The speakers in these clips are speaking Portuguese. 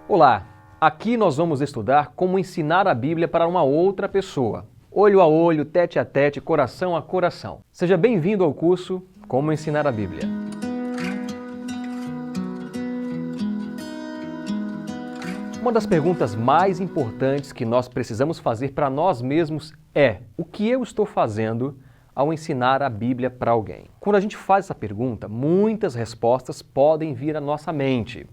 Olá, aqui nós vamos estudar como ensinar a Bíblia para uma outra pessoa. Olho a olho, tete a tete, coração a coração. Seja bem-vindo ao curso Como Ensinar a Bíblia. Uma das perguntas mais importantes que nós precisamos fazer para nós mesmos é: o que eu estou fazendo ao ensinar a Bíblia para alguém? Quando a gente faz essa pergunta, muitas respostas podem vir à nossa mente.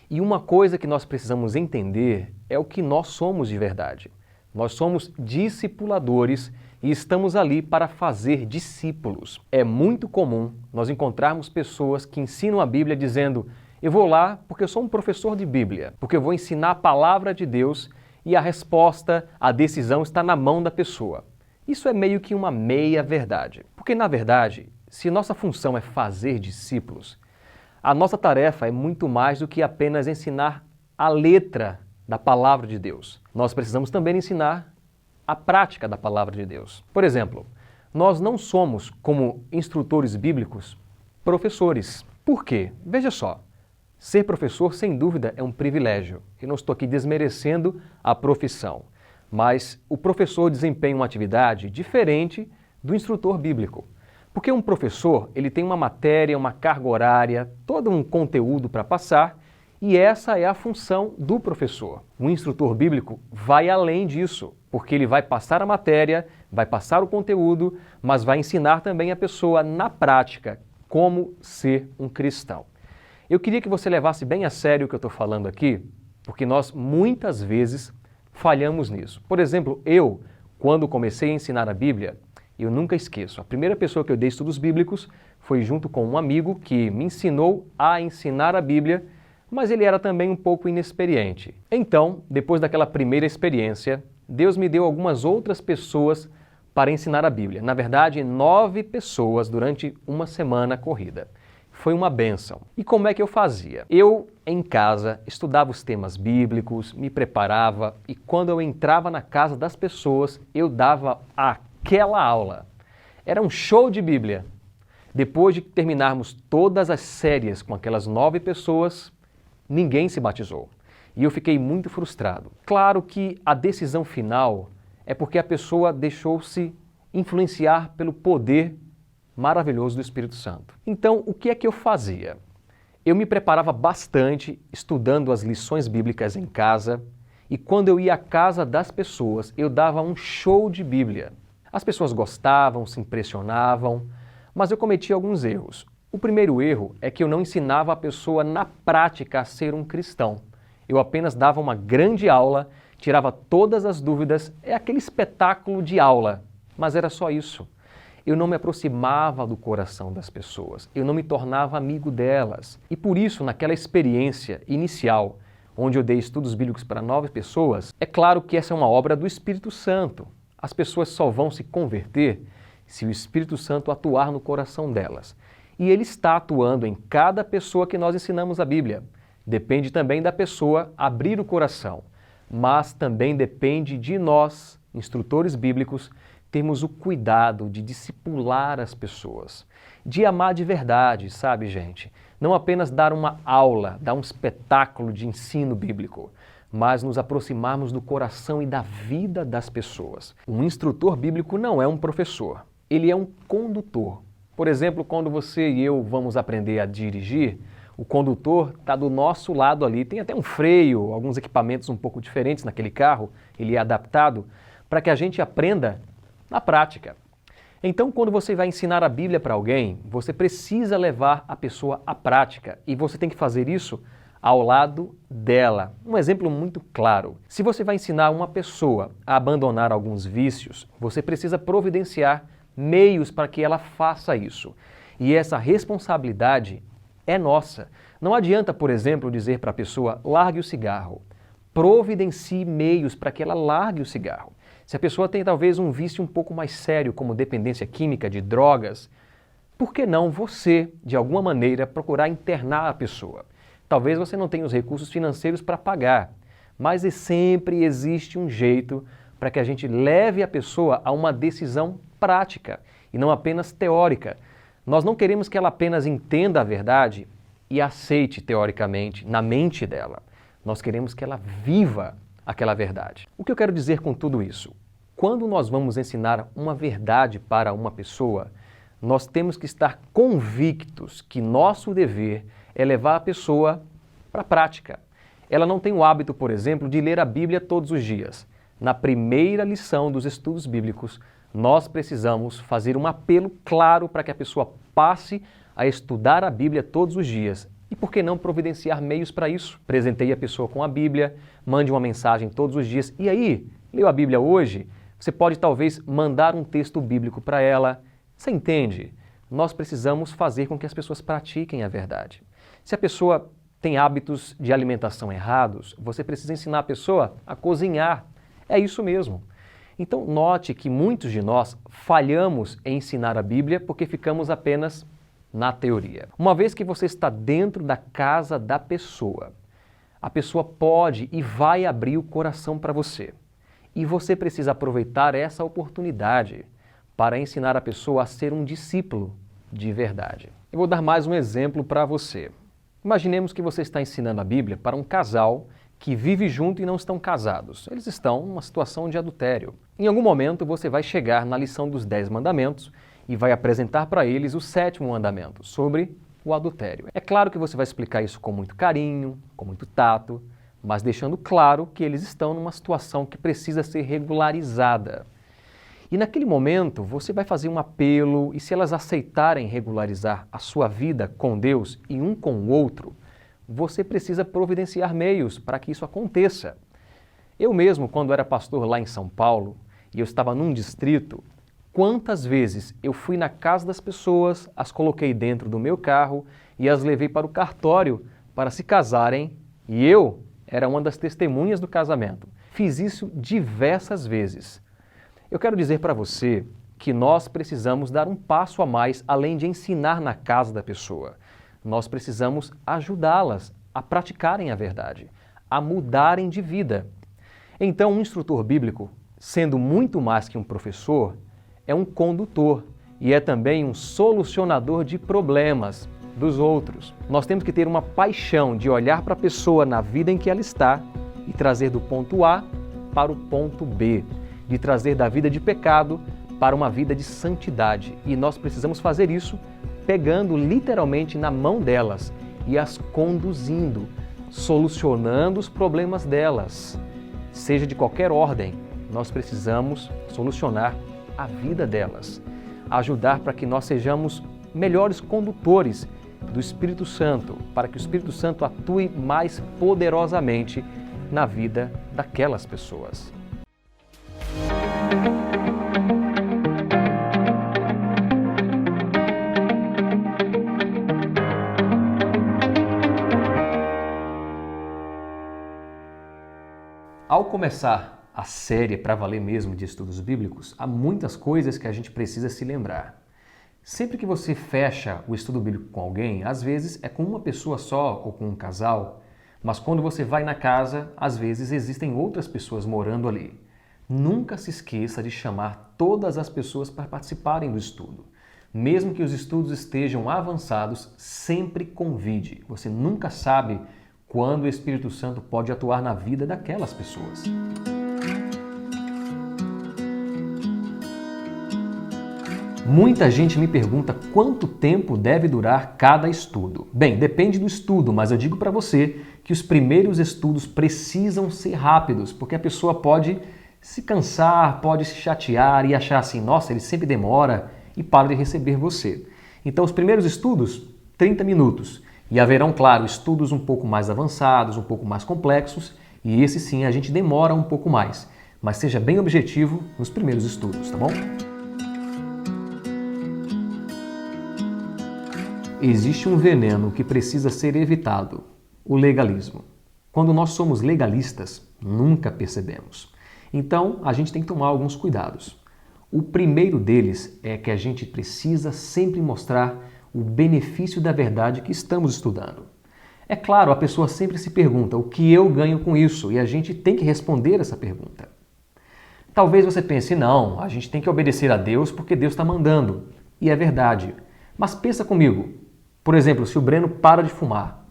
E uma coisa que nós precisamos entender é o que nós somos de verdade. Nós somos discipuladores e estamos ali para fazer discípulos. É muito comum nós encontrarmos pessoas que ensinam a Bíblia dizendo: eu vou lá porque eu sou um professor de Bíblia, porque eu vou ensinar a palavra de Deus, e a resposta, a decisão está na mão da pessoa. Isso é meio que uma meia-verdade. Porque, na verdade, se nossa função é fazer discípulos, a nossa tarefa é muito mais do que apenas ensinar a letra da palavra de Deus. Nós precisamos também ensinar a prática da palavra de Deus. Por exemplo, nós não somos, como instrutores bíblicos, professores. Por quê? Veja só, ser professor, sem dúvida, é um privilégio. Eu não estou aqui desmerecendo a profissão, mas o professor desempenha uma atividade diferente do instrutor bíblico. Porque um professor, ele tem uma matéria, uma carga horária, todo um conteúdo para passar, e essa é a função do professor. O instrutor bíblico vai além disso, porque ele vai passar a matéria, vai passar o conteúdo, mas vai ensinar também a pessoa na prática como ser um cristão. Eu queria que você levasse bem a sério o que eu estou falando aqui, porque nós muitas vezes falhamos nisso. Por exemplo, eu, quando comecei a ensinar a Bíblia, eu nunca esqueço, a primeira pessoa que eu dei estudos bíblicos foi junto com um amigo que me ensinou a ensinar a Bíblia, mas ele era também um pouco inexperiente. Então, depois daquela primeira experiência, Deus me deu algumas outras pessoas para ensinar a Bíblia. Na verdade, 9 pessoas durante uma semana corrida. Foi uma bênção. E como é que eu fazia? Eu, em casa, estudava os temas bíblicos, me preparava, e quando eu entrava na casa das pessoas, eu dava aquela aula. Era um show de Bíblia. Depois de terminarmos todas as séries com aquelas 9 pessoas, ninguém se batizou. E eu fiquei muito frustrado. Claro que a decisão final é porque a pessoa deixou-se influenciar pelo poder maravilhoso do Espírito Santo. Então, o que é que eu fazia? Eu me preparava bastante estudando as lições bíblicas em casa, e quando eu ia à casa das pessoas, eu dava um show de Bíblia. As pessoas gostavam, se impressionavam, mas eu cometia alguns erros. O primeiro erro é que eu não ensinava a pessoa na prática a ser um cristão. Eu apenas dava uma grande aula, tirava todas as dúvidas, é aquele espetáculo de aula, mas era só isso. Eu não me aproximava do coração das pessoas, eu não me tornava amigo delas. E por isso, naquela experiência inicial, onde eu dei estudos bíblicos para 9 pessoas, é claro que essa é uma obra do Espírito Santo. As pessoas só vão se converter se o Espírito Santo atuar no coração delas. E ele está atuando em cada pessoa que nós ensinamos a Bíblia. Depende também da pessoa abrir o coração, mas também depende de nós, instrutores bíblicos, termos o cuidado de discipular as pessoas, de amar de verdade, sabe, gente? Não apenas dar uma aula, dar um espetáculo de ensino bíblico, mas nos aproximarmos do coração e da vida das pessoas. Um instrutor bíblico não é um professor, ele é um condutor. Por exemplo, quando você e eu vamos aprender a dirigir, o condutor está do nosso lado ali, tem até um freio, alguns equipamentos um pouco diferentes naquele carro, ele é adaptado para que a gente aprenda na prática. Então, quando você vai ensinar a Bíblia para alguém, você precisa levar a pessoa à prática, e você tem que fazer isso ao lado dela. Um exemplo muito claro: se você vai ensinar uma pessoa a abandonar alguns vícios, você precisa providenciar meios para que ela faça isso. E essa responsabilidade é nossa. Não adianta, por exemplo, dizer para a pessoa: largue o cigarro. Providencie meios para que ela largue o cigarro. Se a pessoa tem talvez um vício um pouco mais sério, como dependência química de drogas, por que não você, de alguma maneira, procurar internar a pessoa? Talvez você não tenha os recursos financeiros para pagar, mas sempre existe um jeito para que a gente leve a pessoa a uma decisão prática e não apenas teórica. Nós não queremos que ela apenas entenda a verdade e aceite teoricamente na mente dela. Nós queremos que ela viva aquela verdade. O que eu quero dizer com tudo isso? Quando nós vamos ensinar uma verdade para uma pessoa, nós temos que estar convictos que nosso dever é levar a pessoa para a prática. Ela não tem o hábito, por exemplo, de ler a Bíblia todos os dias. Na primeira lição dos estudos bíblicos, nós precisamos fazer um apelo claro para que a pessoa passe a estudar a Bíblia todos os dias. E por que não providenciar meios para isso? Presenteie a pessoa com a Bíblia, mande uma mensagem todos os dias. E aí, leu a Bíblia hoje? Você pode talvez mandar um texto bíblico para ela. Você entende? Nós precisamos fazer com que as pessoas pratiquem a verdade. Se a pessoa tem hábitos de alimentação errados, você precisa ensinar a pessoa a cozinhar. É isso mesmo. Então note que muitos de nós falhamos em ensinar a Bíblia porque ficamos apenas na teoria. Uma vez que você está dentro da casa da pessoa, a pessoa pode e vai abrir o coração para você. E você precisa aproveitar essa oportunidade para ensinar a pessoa a ser um discípulo de verdade. Eu vou dar mais um exemplo para você. Imaginemos que você está ensinando a Bíblia para um casal que vive junto e não estão casados. Eles estão numa situação de adultério. Em algum momento você vai chegar na lição dos 10 mandamentos e vai apresentar para eles o 7º mandamento, sobre o adultério. É claro que você vai explicar isso com muito carinho, com muito tato, mas deixando claro que eles estão numa situação que precisa ser regularizada. E naquele momento você vai fazer um apelo e se elas aceitarem regularizar a sua vida com Deus e um com o outro, você precisa providenciar meios para que isso aconteça. Eu mesmo, quando era pastor lá em São Paulo, e eu estava num distrito, quantas vezes eu fui na casa das pessoas, as coloquei dentro do meu carro e as levei para o cartório para se casarem, e eu era uma das testemunhas do casamento. Fiz isso diversas vezes. Eu quero dizer para você que nós precisamos dar um passo a mais além de ensinar na casa da pessoa. Nós precisamos ajudá-las a praticarem a verdade, a mudarem de vida. Então, um instrutor bíblico, sendo muito mais que um professor, é um condutor e é também um solucionador de problemas dos outros. Nós temos que ter uma paixão de olhar para a pessoa na vida em que ela está e trazer do ponto A para o ponto B, de trazer da vida de pecado para uma vida de santidade. E nós precisamos fazer isso pegando literalmente na mão delas e as conduzindo, solucionando os problemas delas. Seja de qualquer ordem, nós precisamos solucionar a vida delas, ajudar para que nós sejamos melhores condutores do Espírito Santo, para que o Espírito Santo atue mais poderosamente na vida daquelas pessoas. Ao começar a série para valer mesmo de estudos bíblicos, há muitas coisas que a gente precisa se lembrar. Sempre que você fecha o estudo bíblico com alguém, às vezes é com uma pessoa só ou com um casal, mas quando você vai na casa, às vezes existem outras pessoas morando ali. Nunca se esqueça de chamar todas as pessoas para participarem do estudo. Mesmo que os estudos estejam avançados, sempre convide. Você nunca sabe quando o Espírito Santo pode atuar na vida daquelas pessoas. Muita gente me pergunta quanto tempo deve durar cada estudo. Bem, depende do estudo, mas eu digo para você que os primeiros estudos precisam ser rápidos, porque a pessoa pode se cansar, pode se chatear e achar assim, nossa, ele sempre demora e para de receber você. Então, os primeiros estudos, 30 minutos. E haverão, claro, estudos um pouco mais avançados, um pouco mais complexos, e esse sim a gente demora um pouco mais. Mas seja bem objetivo nos primeiros estudos, tá bom? Existe um veneno que precisa ser evitado, o legalismo. Quando nós somos legalistas, nunca percebemos. Então, a gente tem que tomar alguns cuidados. O primeiro deles é que a gente precisa sempre mostrar o benefício da verdade que estamos estudando. É claro, a pessoa sempre se pergunta o que eu ganho com isso e a gente tem que responder essa pergunta. Talvez você pense, não, a gente tem que obedecer a Deus porque Deus está mandando. E é verdade. Mas pensa comigo, por exemplo, se o Breno para de fumar,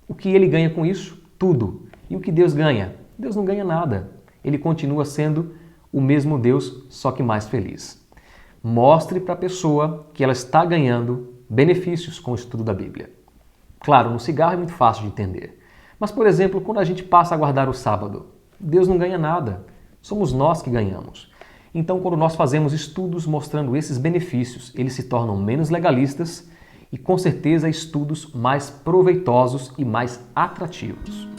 o que ele ganha com isso? Tudo. E o que Deus ganha? Deus não ganha nada. Ele continua sendo o mesmo Deus, só que mais feliz. Mostre para a pessoa que ela está ganhando benefícios com o estudo da Bíblia. Claro, no cigarro é muito fácil de entender. Mas, por exemplo, quando a gente passa a guardar o sábado, Deus não ganha nada. Somos nós que ganhamos. Então, quando nós fazemos estudos mostrando esses benefícios, eles se tornam menos legalistas e, com certeza, estudos mais proveitosos e mais atrativos.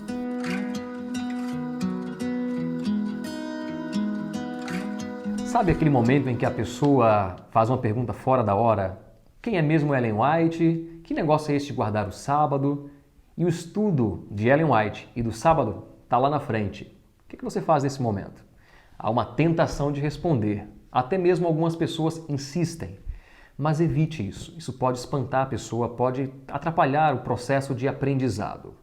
Sabe aquele momento em que a pessoa faz uma pergunta fora da hora? Quem é mesmo Ellen White? Que negócio é esse de guardar o sábado? E o estudo de Ellen White e do sábado está lá na frente. O que você faz nesse momento? Há uma tentação de responder. Até mesmo algumas pessoas insistem. Mas evite isso. Isso pode espantar a pessoa, pode atrapalhar o processo de aprendizado.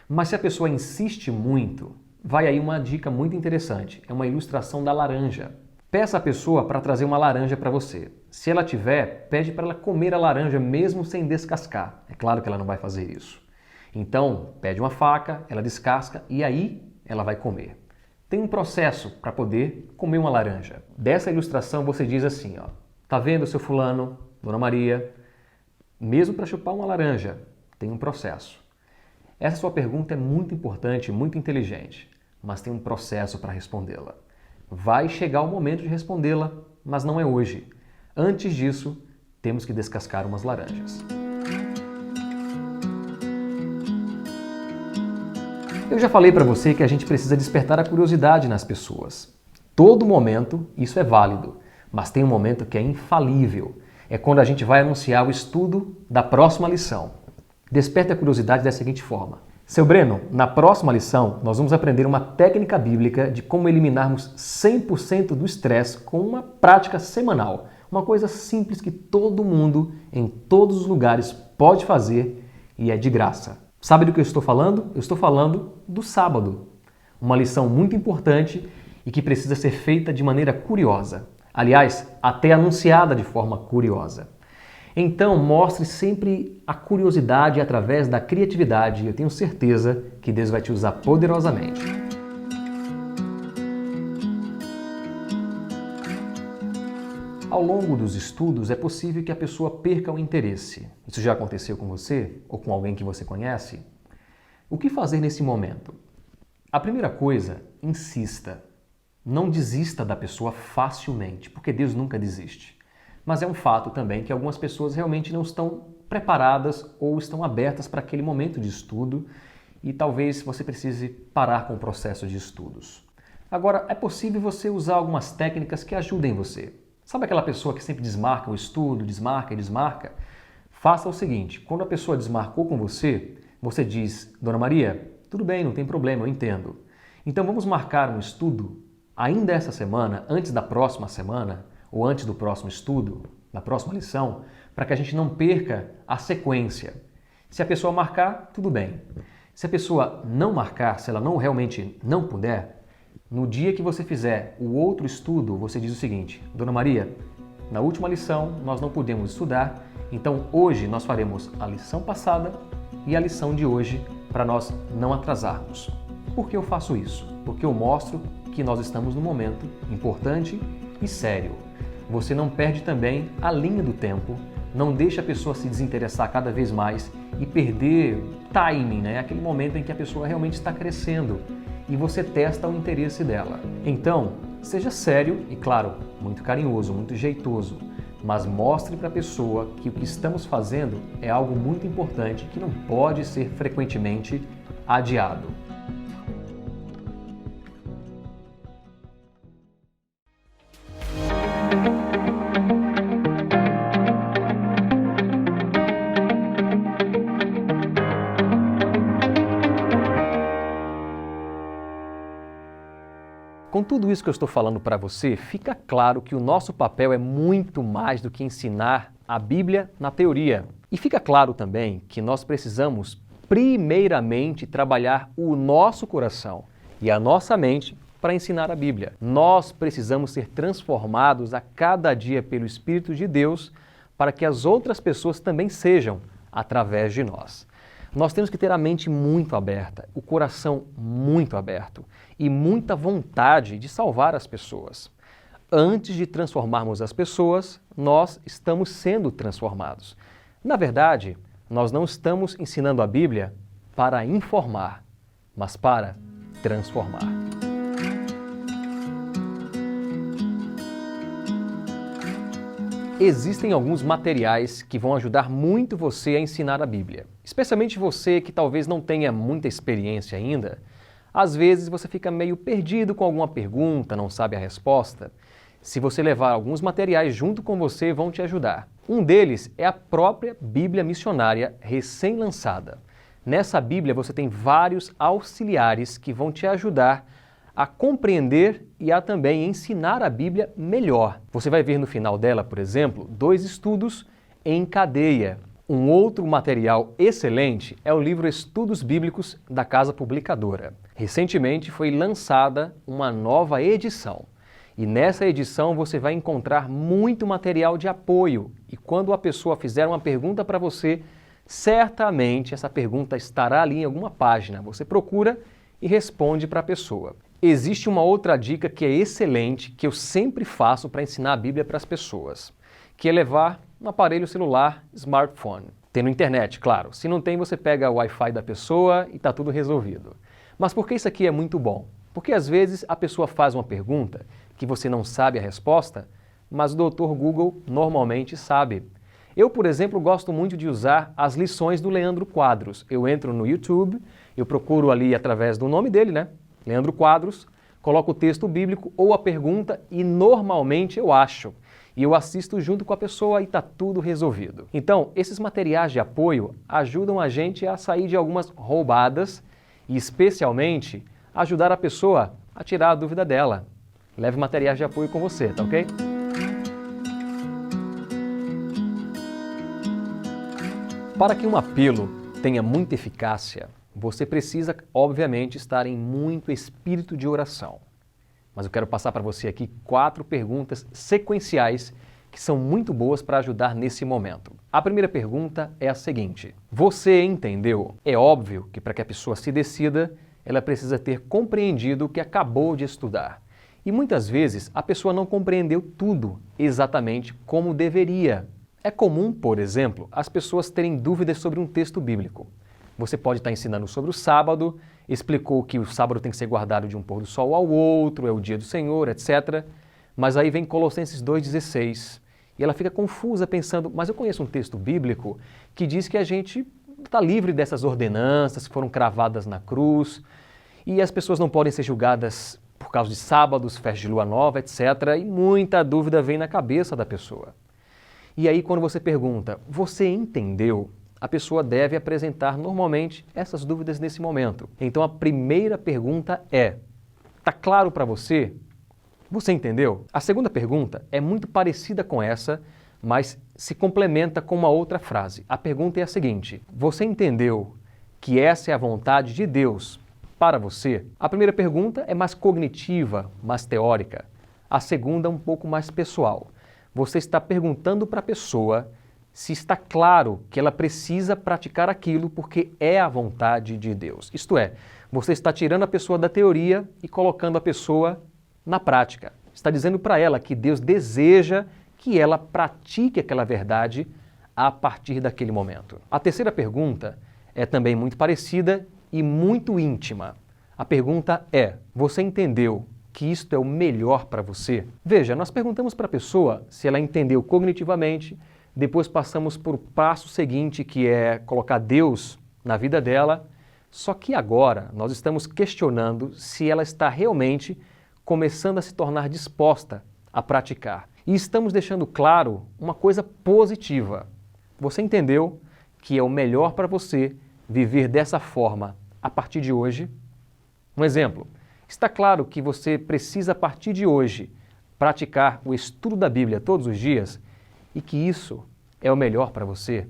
Mas se a pessoa insiste muito, vai aí uma dica muito interessante. É uma ilustração da laranja. Peça à pessoa para trazer uma laranja para você. Se ela tiver, pede para ela comer a laranja mesmo sem descascar. É claro que ela não vai fazer isso. Então, pede uma faca, ela descasca e aí ela vai comer. Tem um processo para poder comer uma laranja. Dessa ilustração você diz assim, ó, tá vendo, seu fulano, Dona Maria? Mesmo para chupar uma laranja, tem um processo. Essa sua pergunta é muito importante, muito inteligente, mas tem um processo para respondê-la. Vai chegar o momento de respondê-la, mas não é hoje. Antes disso, temos que descascar umas laranjas. Eu já falei para você que a gente precisa despertar a curiosidade nas pessoas. Todo momento isso é válido, mas tem um momento que é infalível. É quando a gente vai anunciar o estudo da próxima lição. Desperte a curiosidade da seguinte forma. Seu Breno, na próxima lição nós vamos aprender uma técnica bíblica de como eliminarmos 100% do estresse com uma prática semanal. Uma coisa simples que todo mundo, em todos os lugares, pode fazer e é de graça. Sabe do que eu estou falando? Eu estou falando do sábado. Uma lição muito importante e que precisa ser feita de maneira curiosa. Aliás, até anunciada de forma curiosa. Então, mostre sempre a curiosidade através da criatividade. Eu tenho certeza que Deus vai te usar poderosamente. Ao longo dos estudos, é possível que a pessoa perca o interesse. Isso já aconteceu com você ou com alguém que você conhece? O que fazer nesse momento? A primeira coisa, insista. Não desista da pessoa facilmente, porque Deus nunca desiste. Mas é um fato também que algumas pessoas realmente não estão preparadas ou estão abertas para aquele momento de estudo e talvez você precise parar com o processo de estudos. Agora, é possível você usar algumas técnicas que ajudem você. Sabe aquela pessoa que sempre desmarca o estudo, desmarca e desmarca? Faça o seguinte, quando a pessoa desmarcou com você, você diz, Dona Maria, tudo bem, não tem problema, eu entendo. Então vamos marcar um estudo ainda essa semana, antes da próxima semana, ou antes do próximo estudo, da próxima lição, para que a gente não perca a sequência. Se a pessoa marcar, tudo bem. Se a pessoa não marcar, se ela realmente não puder, no dia que você fizer o outro estudo, você diz o seguinte, Dona Maria, na última lição nós não pudemos estudar, então hoje nós faremos a lição passada e a lição de hoje para nós não atrasarmos. Por que eu faço isso? Porque eu mostro que nós estamos num momento importante e sério. Você não perde também a linha do tempo, não deixa a pessoa se desinteressar cada vez mais e perder timing, né? Aquele momento em que a pessoa realmente está crescendo e você testa o interesse dela. Então, seja sério e, claro, muito carinhoso, muito jeitoso, mas mostre para a pessoa que o que estamos fazendo é algo muito importante que não pode ser frequentemente adiado. Com tudo isso que eu estou falando para você, fica claro que o nosso papel é muito mais do que ensinar a Bíblia na teoria. E fica claro também que nós precisamos primeiramente trabalhar o nosso coração e a nossa mente para ensinar a Bíblia. Nós precisamos ser transformados a cada dia pelo Espírito de Deus para que as outras pessoas também sejam através de nós. Nós temos que ter a mente muito aberta, o coração muito aberto e muita vontade de salvar as pessoas. Antes de transformarmos as pessoas, nós estamos sendo transformados. Na verdade, nós não estamos ensinando a Bíblia para informar, mas para transformar. Existem alguns materiais que vão ajudar muito você a ensinar a Bíblia. Especialmente você que talvez não tenha muita experiência ainda. Às vezes você fica meio perdido com alguma pergunta, não sabe a resposta. Se você levar alguns materiais junto com você, vão te ajudar. Um deles é a própria Bíblia Missionária recém-lançada. Nessa Bíblia você tem vários auxiliares que vão te ajudar a compreender e a também ensinar a Bíblia melhor. Você vai ver no final dela, por exemplo, 2 estudos em cadeia. Um outro material excelente é o livro Estudos Bíblicos da Casa Publicadora. Recentemente foi lançada uma nova edição. E nessa edição você vai encontrar muito material de apoio. E quando a pessoa fizer uma pergunta para você, certamente essa pergunta estará ali em alguma página. Você procura e responde para a pessoa. Existe uma outra dica que é excelente, que eu sempre faço para ensinar a Bíblia para as pessoas, que é levar um aparelho celular, smartphone. Tendo internet, claro. Se não tem, você pega o Wi-Fi da pessoa e está tudo resolvido. Mas por que isso aqui é muito bom? Porque às vezes a pessoa faz uma pergunta que você não sabe a resposta, mas o Dr. Google normalmente sabe. Eu, por exemplo, gosto muito de usar as lições do Leandro Quadros. Eu entro no YouTube, eu procuro ali através do nome dele, né? Leandro Quadros, coloco o texto bíblico ou a pergunta e normalmente eu acho. E eu assisto junto com a pessoa e está tudo resolvido. Então, esses materiais de apoio ajudam a gente a sair de algumas roubadas e, especialmente, ajudar a pessoa a tirar a dúvida dela. Leve materiais de apoio com você, tá ok? Para que um apelo tenha muita eficácia, você precisa, obviamente, estar em muito espírito de oração. Mas eu quero passar para você aqui 4 perguntas sequenciais que são muito boas para ajudar nesse momento. A primeira pergunta é a seguinte: você entendeu? É óbvio que para que a pessoa se decida, ela precisa ter compreendido o que acabou de estudar. E muitas vezes a pessoa não compreendeu tudo exatamente como deveria. É comum, por exemplo, as pessoas terem dúvidas sobre um texto bíblico. Você pode estar ensinando sobre o sábado, explicou que o sábado tem que ser guardado de um pôr do sol ao outro, é o dia do Senhor, etc. Mas aí vem Colossenses 2,16 e ela fica confusa pensando, mas eu conheço um texto bíblico que diz que a gente está livre dessas ordenanças que foram cravadas na cruz e as pessoas não podem ser julgadas por causa de sábados, festa de lua nova, etc. E muita dúvida vem na cabeça da pessoa. E aí quando você pergunta, você entendeu? A pessoa deve apresentar normalmente essas dúvidas nesse momento. Então a primeira pergunta é, está claro para você? Você entendeu? A segunda pergunta é muito parecida com essa, mas se complementa com uma outra frase. A pergunta é a seguinte: você entendeu que essa é a vontade de Deus para você? A primeira pergunta é mais cognitiva, mais teórica. A segunda é um pouco mais pessoal. Você está perguntando para a pessoa se está claro que ela precisa praticar aquilo porque é a vontade de Deus. Isto é, você está tirando a pessoa da teoria e colocando a pessoa na prática. Está dizendo para ela que Deus deseja que ela pratique aquela verdade a partir daquele momento. A terceira pergunta é também muito parecida e muito íntima. A pergunta é, você entendeu que isto é o melhor para você? Veja, nós perguntamos para a pessoa se ela entendeu cognitivamente. Depois passamos para o passo seguinte, que é colocar Deus na vida dela. Só que agora nós estamos questionando se ela está realmente começando a se tornar disposta a praticar. E estamos deixando claro uma coisa positiva. Você entendeu que é o melhor para você viver dessa forma a partir de hoje? Um exemplo, está claro que você precisa a partir de hoje praticar o estudo da Bíblia todos os dias? E que isso é o melhor para você?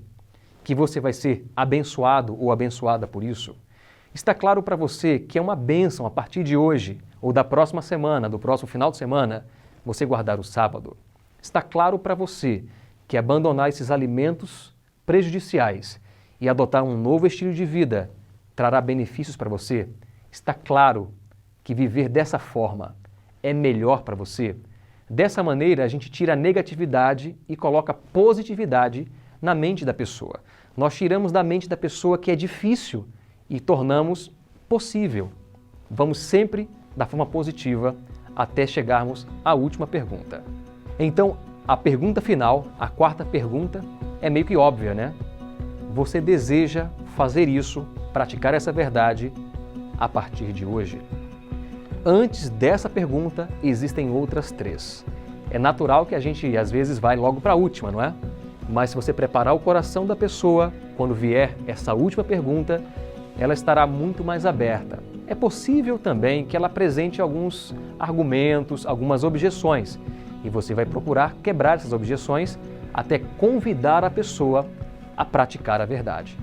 que você vai ser abençoado ou abençoada por isso? Está claro para você que é uma bênção a partir de hoje, ou da próxima semana, do próximo final de semana, você guardar o sábado? Está claro para você que abandonar esses alimentos prejudiciais e adotar um novo estilo de vida trará benefícios para você? Está claro que viver dessa forma é melhor para você? Dessa maneira, a gente tira a negatividade e coloca positividade na mente da pessoa. Nós tiramos da mente da pessoa que é difícil e tornamos possível. Vamos sempre da forma positiva até chegarmos à última pergunta. Então, a pergunta final, a quarta pergunta, é meio que óbvia, né? Você deseja fazer isso, praticar essa verdade a partir de hoje? Antes dessa pergunta, existem outras três. É natural que a gente, às vezes, vai logo para a última, não é? Mas se você preparar o coração da pessoa, quando vier essa última pergunta, ela estará muito mais aberta. É possível também que ela apresente alguns argumentos, algumas objeções, e você vai procurar quebrar essas objeções até convidar a pessoa a praticar a verdade.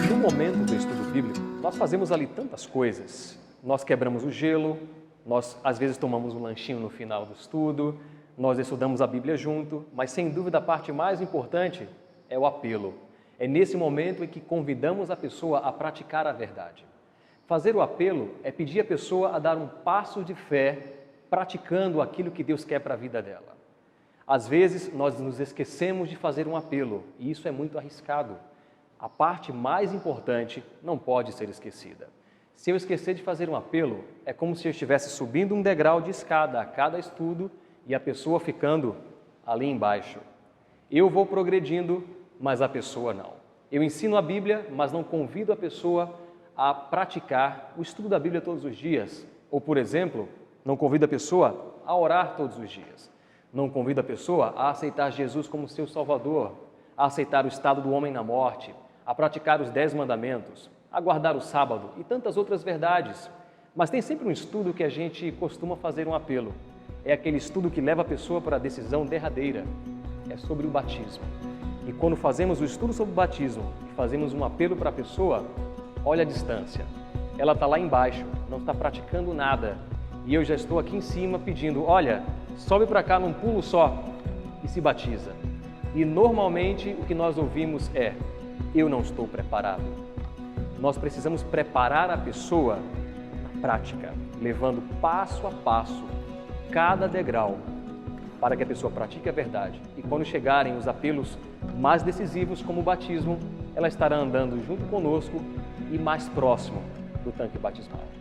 No momento do estudo bíblico, nós fazemos ali tantas coisas. Nós quebramos o gelo, nós às vezes tomamos um lanchinho no final do estudo, nós estudamos a Bíblia junto, mas sem dúvida a parte mais importante é o apelo. É nesse momento em que convidamos a pessoa a praticar a verdade. Fazer o apelo é pedir à pessoa a dar um passo de fé praticando aquilo que Deus quer para a vida dela. Às vezes nós nos esquecemos de fazer um apelo e isso é muito arriscado. A parte mais importante não pode ser esquecida. Se eu esquecer de fazer um apelo, é como se eu estivesse subindo um degrau de escada a cada estudo e a pessoa ficando ali embaixo. Eu vou progredindo, mas a pessoa não. Eu ensino a Bíblia, mas não convido a pessoa a praticar o estudo da Bíblia todos os dias. Ou, por exemplo, não convido a pessoa a orar todos os dias. Não convido a pessoa a aceitar Jesus como seu Salvador, a aceitar o estado do homem na morte, a praticar os 10 mandamentos, a guardar o sábado e tantas outras verdades. Mas tem sempre um estudo que a gente costuma fazer um apelo. É aquele estudo que leva a pessoa para a decisão derradeira. É sobre o batismo. E quando fazemos o estudo sobre o batismo e fazemos um apelo para a pessoa, olha a distância. Ela está lá embaixo, não está praticando nada. E eu já estou aqui em cima pedindo, olha, sobe para cá num pulo só e se batiza. E normalmente o que nós ouvimos é, eu não estou preparado. Nós precisamos preparar a pessoa na prática, levando passo a passo, cada degrau, para que a pessoa pratique a verdade. E quando chegarem os apelos mais decisivos, como o batismo, ela estará andando junto conosco e mais próximo do tanque batismal.